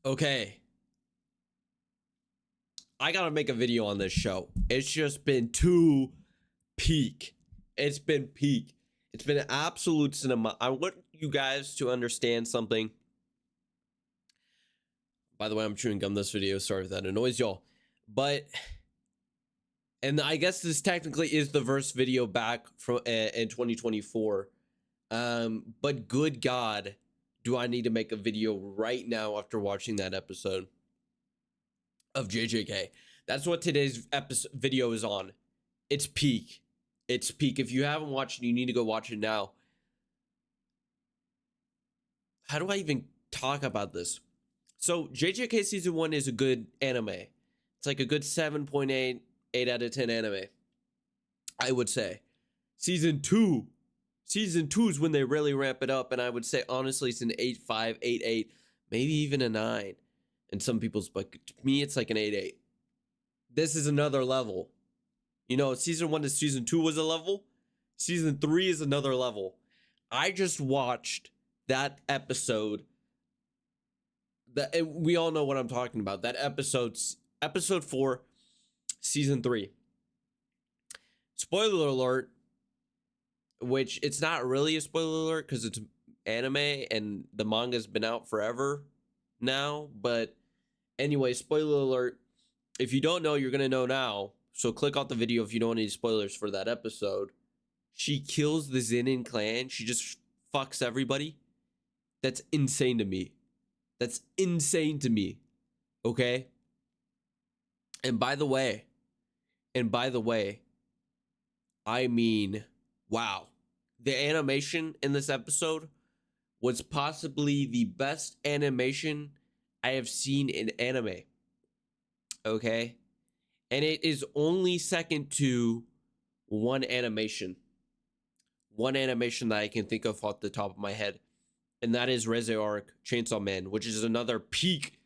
Okay, I gotta make a video on this show. It's just been too peak. It's been peak. It's been absolute cinema. I want you guys to understand something. By the way, I'm chewing gum this video. Sorry if that annoys y'all. But, and I guess this technically is the first video back from in 2024. But good God, do I need to make a video right now after watching that episode of JJK. That's what today's video is on. It's peak. It's peak. If you haven't watched it, you need to go watch it now. How do I even talk about this? So JJK season 1 is a good anime. It's like a good 7.8, 8 out of 10 anime, I would say. Season 2 is when they really ramp it up, and I would say honestly it's an 8.5, 8.8, maybe even a 9 in some people's book. To me, it's like an 8.8. This is another level. You know, season 1 to season 2 was a level. Season 3 is another level. I just watched that episode. We all know what I'm talking about. That episode 4, season 3. Spoiler alert, which it's not really a spoiler alert because it's anime and the manga's been out forever now. But anyway, spoiler alert. If you don't know, you're going to know now. So click off the video if you don't want any spoilers for that episode. She kills the Zenin clan. She just fucks everybody. That's insane to me. That's insane to me. Okay? And by the way, I mean, wow. The animation in this episode was possibly the best animation I have seen in anime. Okay? And it is only second to one animation that I can think of off the top of my head, and that is Reze Arc Chainsaw Man, which is another peak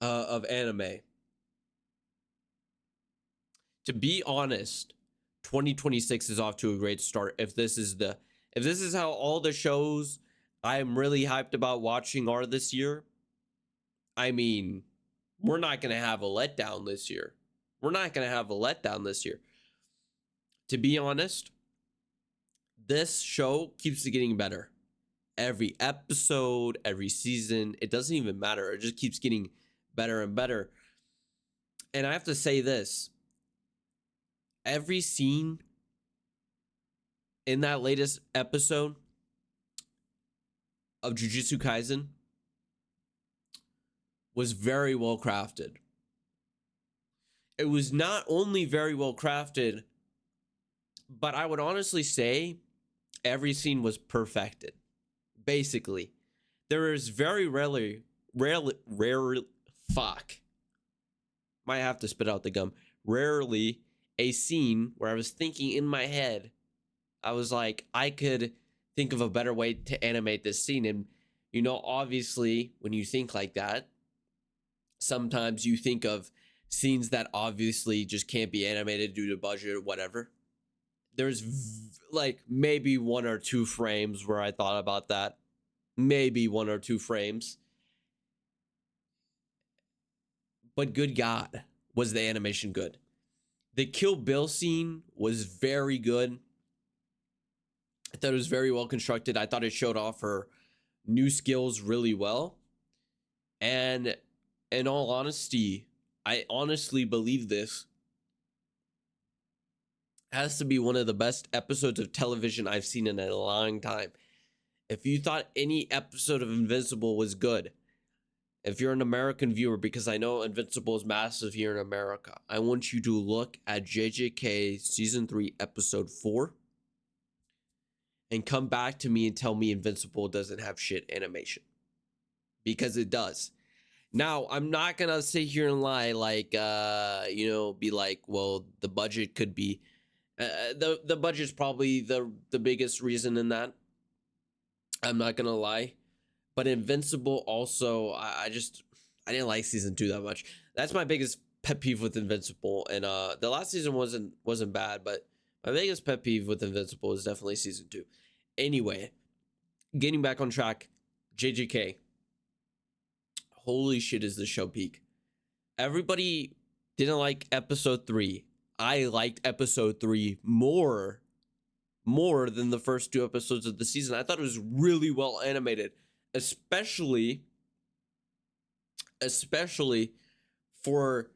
of anime. To be honest, 2026 is off to a great start. If this is how all the shows I'm really hyped about watching are this year, I mean, we're not gonna have a letdown this year. To be honest, this show keeps getting better. Every episode, every season, it doesn't even matter. It just keeps getting better and better. And I have to say this. Every scene in that latest episode of Jujutsu Kaisen was very well crafted. It was not only very well crafted, but I would honestly say every scene was perfected. Basically, there is very rarely, fuck. Might have to spit out the gum. Rarely a scene where I was thinking in my head, I was like, I could think of a better way to animate this scene. And, you know, obviously, when you think like that, sometimes you think of scenes that obviously just can't be animated due to budget or whatever. There's like maybe 1 or 2 frames where I thought about that. Maybe 1 or 2 frames. But good God, was the animation good. The Kill Bill scene was very good. I thought it was very well constructed. I thought it showed off her new skills really well. And in all honesty, I honestly believe this has to be one of the best episodes of television I've seen in a long time. If you thought any episode of Invincible was good, if you're an American viewer, because I know Invincible is massive here in America, I want you to look at JJK Season 3, Episode 4, and come back to me and tell me Invincible doesn't have shit animation. Because it does. Now, I'm not going to sit here and lie like, be like, well, the budget could be... the budget's probably the biggest reason in that. I'm not going to lie. But Invincible also, I didn't like season 2 that much. That's my biggest pet peeve with Invincible. And the last season wasn't bad, but my biggest pet peeve with Invincible is definitely season 2. Anyway, getting back on track, JJK. Holy shit, is the show peak. Everybody didn't like episode 3. I liked episode 3 more than the first 2 episodes of the season. I thought it was really well animated, especially for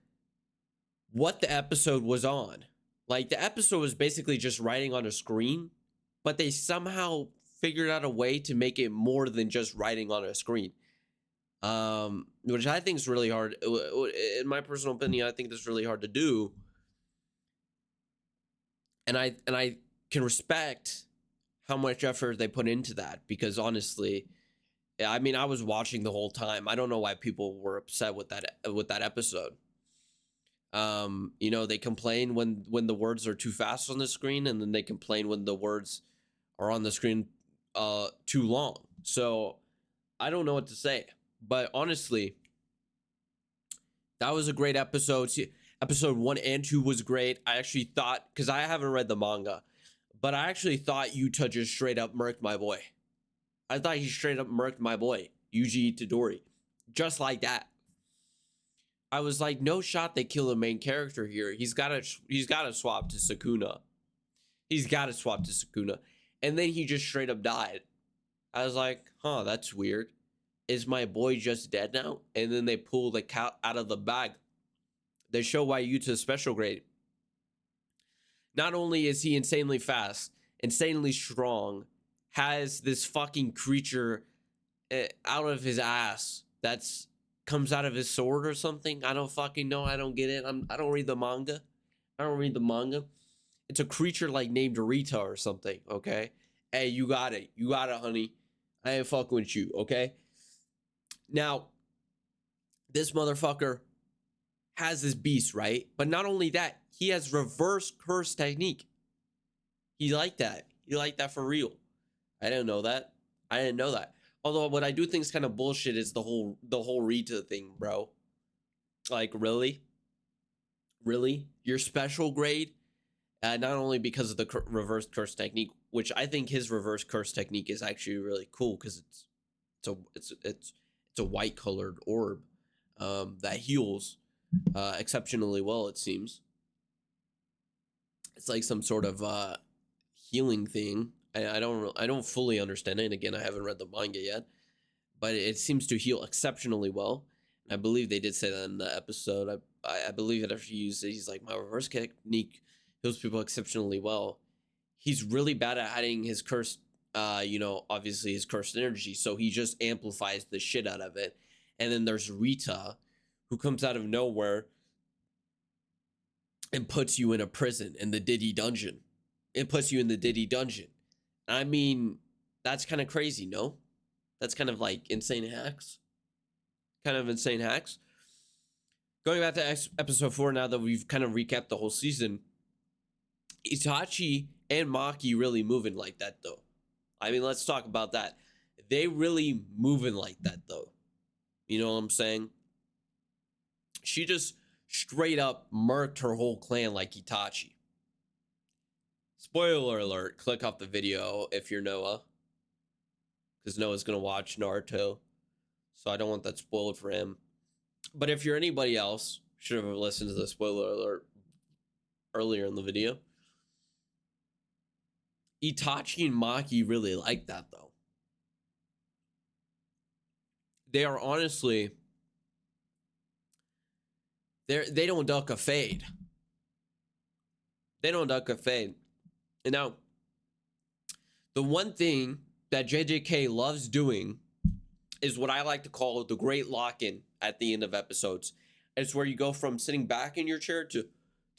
what the episode was on. Like, the episode was basically just writing on a screen, but they somehow figured out a way to make it more than just writing on a screen. Which I think is really hard. In my personal opinion, I think that's really hard to do. And I can respect how much effort they put into that, because honestly, I mean, I was watching the whole time. I don't know why people were upset with that episode. You know, they complain when the words are too fast on the screen, and then they complain when the words are on the screen too long. So I don't know what to say. But honestly, that was a great episode. See, episode 1 and 2 was great. I actually thought, because I haven't read the manga, but I actually thought Yuta just straight up murked my boy. I thought he straight up murked my boy, Yuji Itadori. Just like that. I was like, no shot they kill the main character here. He's got to swap to Sukuna. He's got to swap to Sukuna. And then he just straight up died. I was like, huh, that's weird. Is my boy just dead now? And then they pull the cat out of the bag. They show why Yuta's special grade. Not only is he insanely fast, insanely strong, has this fucking creature out of his ass that's comes out of his sword or something. I don't fucking know. I don't get it. I don't read the manga. It's a creature like named Rita or something, okay? Hey, you got it. You got it, honey. I ain't fucking with you, okay? Now, this motherfucker has this beast, right? But not only that, he has reverse curse technique. He liked that. He liked that for real. I didn't know that. Although what I do think is kind of bullshit is the whole Rita thing, bro. Like, really? Really? Your special grade? Not only because of the reverse curse technique, which I think his reverse curse technique is actually really cool, because it's a white colored orb that heals exceptionally well, it seems. It's like some sort of healing thing. I don't fully understand it. And again, I haven't read the manga yet, but it seems to heal exceptionally well. I believe they did say that in the episode. I believe that if you use it, he's like, my reverse technique heals people exceptionally well. He's really bad at hiding his cursed, obviously his cursed energy, so he just amplifies the shit out of it. And then there's Rita, who comes out of nowhere and puts you in a prison in the Diddy dungeon. I mean, that's kind of crazy, no? That's kind of like insane hacks. Going back to episode 4, now that we've kind of recapped the whole season, Itachi and Maki really moving like that, though. I mean, let's talk about that. They really moving like that, though. You know what I'm saying? She just straight up murked her whole clan like Itachi. Spoiler alert, click off the video if you're Noah, because Noah's going to watch Naruto, so I don't want that spoiled for him. But if you're anybody else, should have listened to the spoiler alert earlier in the video. Itachi and Maki really like that, though. They are honestly, they don't duck a fade. And now, the one thing that JJK loves doing is what I like to call the great lock-in at the end of episodes. It's where you go from sitting back in your chair to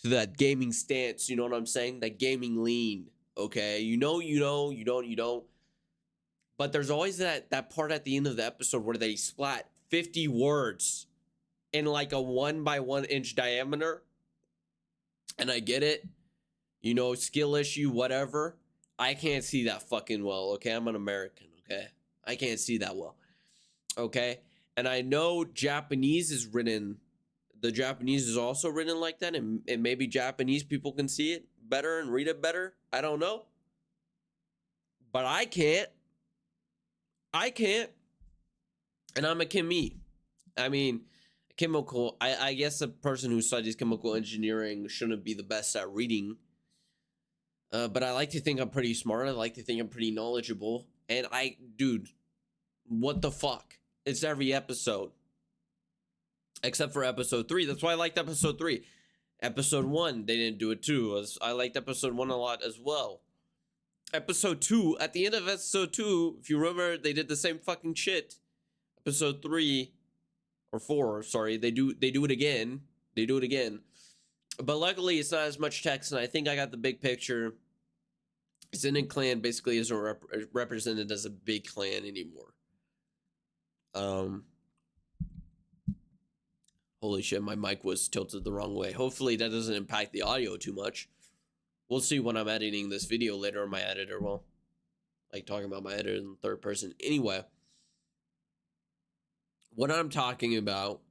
that gaming stance, you know what I'm saying? That gaming lean, okay? You don't. But there's always that part at the end of the episode where they splat 50 words in like a 1 by 1 inch diameter. And I get it. Skill issue, whatever. I can't see that fucking well, okay? I'm an American, okay? I can't see that well, okay? And I know the Japanese is also written like that, and maybe Japanese people can see it better and read it better. I don't know. But I can't. And I'm a Kimi. I mean, I guess a person who studies chemical engineering shouldn't be the best at reading. But I like to think I'm pretty smart. I like to think I'm pretty knowledgeable. And dude, what the fuck? It's every episode. Except for episode 3. That's why I liked episode 3. Episode 1, they didn't do it too. I liked episode 1 a lot as well. Episode 2, at the end of episode 2, if you remember, they did the same fucking shit. Episode 3 or 4, sorry, they do it again. They do it again. But luckily, it's not as much text, and I think I got the big picture. Zenin clan basically isn't represented as a big clan anymore. Holy shit, my mic was tilted the wrong way. Hopefully that doesn't impact the audio too much. We'll see when I'm editing this video later, or my editor will. Like talking about my editor in third person. Anyway, what I'm talking about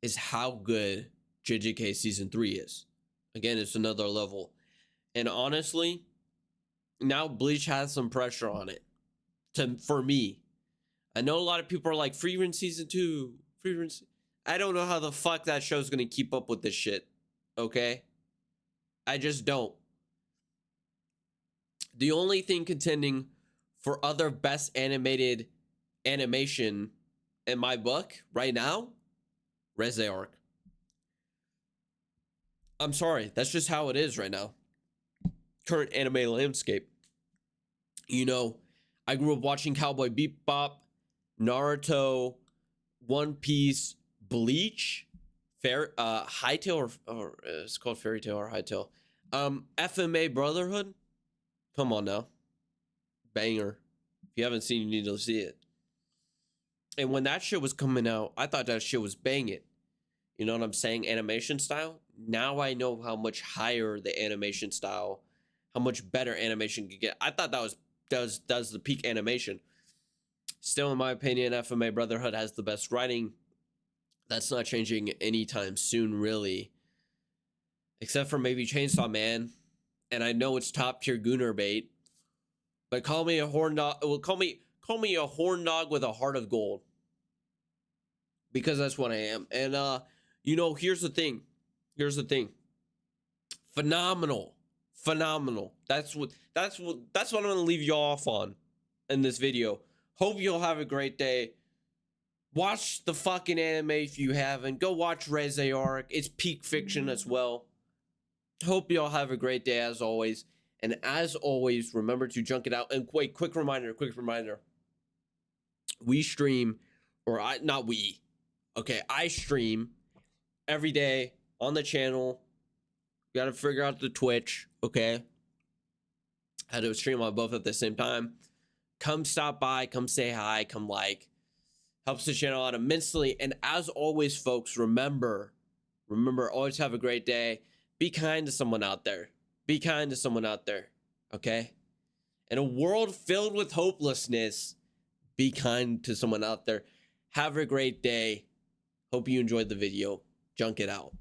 is how good JJK Season 3 is. Again, it's another level. And honestly, now Bleach has some pressure on it. For me. I know a lot of people are like, Freerun Season 2. Freerun. I don't know how the fuck that show's gonna keep up with this shit. Okay? I just don't. The only thing contending for other best animated animation in my book right now, Reze Arc. I'm sorry, that's just how it is right now. Current anime landscape. You know, I grew up watching Cowboy Bebop, Naruto, One Piece, Bleach, Hightail, or it's called Fairy Tail or Hightail. FMA Brotherhood. Come on now. Banger. If you haven't seen it, you need to see it. And when that shit was coming out, I thought that shit was banging. You know what I'm saying? Animation style. Now I know how much higher the animation style, how much better animation could get. I thought that was the peak animation. Still, in my opinion, FMA Brotherhood has the best writing. That's not changing anytime soon, really. Except for maybe Chainsaw Man. And I know it's top tier Gooner bait. But call me a horn dog. Well, call me a horn dog with a heart of gold. Because that's what I am. And you know, here's the thing. Phenomenal. That's what I'm gonna leave you off on in this video. Hope you'll have a great day. Watch the fucking anime if you haven't. Go watch Reze Arc. It's peak fiction as well. Hope y'all have a great day as always. And as always, remember to junk it out. And wait, quick reminder. We stream, I stream every day on the channel. Got to figure out the Twitch, okay? Had to stream on both at the same time. Come stop by, come say hi, come like. Helps the channel out immensely. And as always, folks, remember, always have a great day. Be kind to someone out there. Okay? In a world filled with hopelessness, be kind to someone out there. Have a great day. Hope you enjoyed the video. Junk it out.